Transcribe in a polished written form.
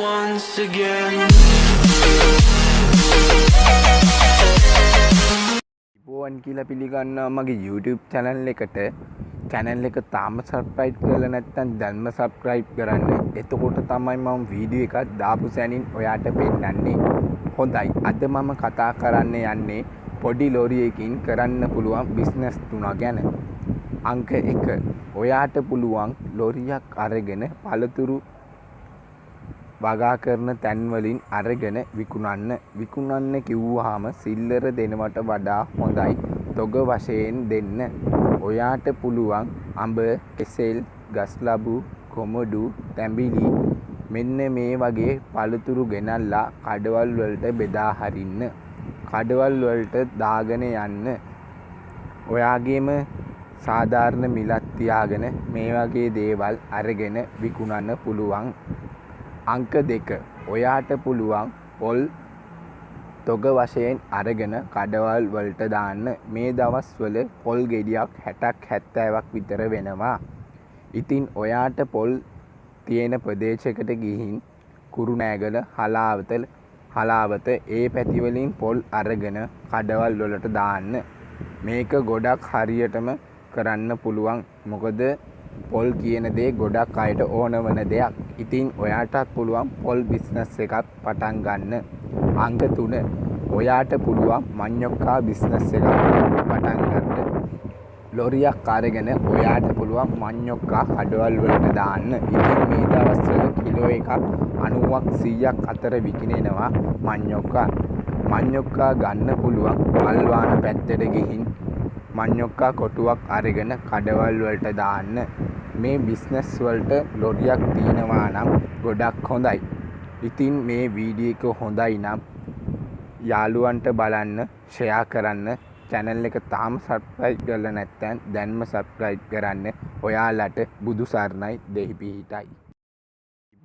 once again. ඉබෝවන් කියලා පිළිගන්නවා මගේ YouTube channel එකට. channel එක තාම subscribe කරලා නැත්නම් දැන්ම subscribe කරන්න. එතකොට තමයි මම වීඩියෝ එකක් දාපු සැනින් ඔයාට පෙන්නන්නේ. හොඳයි. අද මම කතා කරන්න යන්නේ පොඩි ලොරියකින් කරන්න පුළුවන් business තුනක් ගැන. අංක 1. ඔයාට පුළුවන් ලොරියක් අරගෙන පළතුරු වගා කරන තැන් වලින් අරගෙන විකුණන්න කිව්වහම සිල්ලර දෙනවට වඩා හොඳයි තොග වශයෙන් දෙන්න. ඔයාට පුළුවන් අඹ, කෙසෙල්, ගස්ලබු, කොමඩු, තැඹිලි මෙන්න මේ වගේ පළතුරු ගෙනල්ලා කඩවල් වලට බෙදා හරින්න. කඩවල් වලට දාගෙන යන්න. ඔයාගේම සාධාරණ මිලක් තියාගෙන මේ වගේ දේවල් අරගෙන විකුණන්න පුළුවන්. අංක 2. ඔයාට පුළුවන් පොල් තොග වශයෙන් අරගෙන කඩවල් වලට දාන්න. මේ දවස්වල පොල් ගෙඩියක් 60ක් 70ක් විතර වෙනවා. ඉතින් ඔයාට පොල් තියෙන ප්‍රදේශයකට ගිහින් කුරුණෑගල, හලාවත ඒ පැති වලින් පොල් අරගෙන කඩවල් වලට දාන්න. මේක ගොඩක් හරියටම කරන්න පුළුවන්. මොකද පොල් කියන දේ ගොඩක් අයට ඕන වන දෙයක්. ඉතින් ඔයාටත් පුළුවන් පොල් බිස්නස් එකක් පටන් ගන්න. අංක 3. ඔයාට පුළුවන් මඤ්ඤොක්කා බිස්නස් එකක් පටන් ගන්න. ලොරියක් අරගෙන ඔයාට පුළුවන් මඤ්ඤොක්කා කඩවල් වලට දාන්න. ඉතින් මේ දවස්වල කිලෝ එකක් 90ක් 100ක් අතර විකිනෙනවා මඤ්ඤොක්කා. මඤ්ඤොක්කා ගන්න පුළුවන් මල්වාන පැත්තට ගිහින් මඤ්ඤොක්කා කොටුවක් අරගෙන කඩවල් වලට දාන්න. මේ බිස්නස් වලට ලොරියක් තියෙනවා නම් ගොඩක් හොඳයි. ඉතින් මේ වීඩියෝ එක හොඳයි නම් යාළුවන්ට බලන්න, ෂෙයා කරන්න. channel එක තාම subscribe කරලා නැත්නම් දැන්ම subscribe කරන්න. ඔයාලට බුදු සරණයි දෙහි පිහිටයි.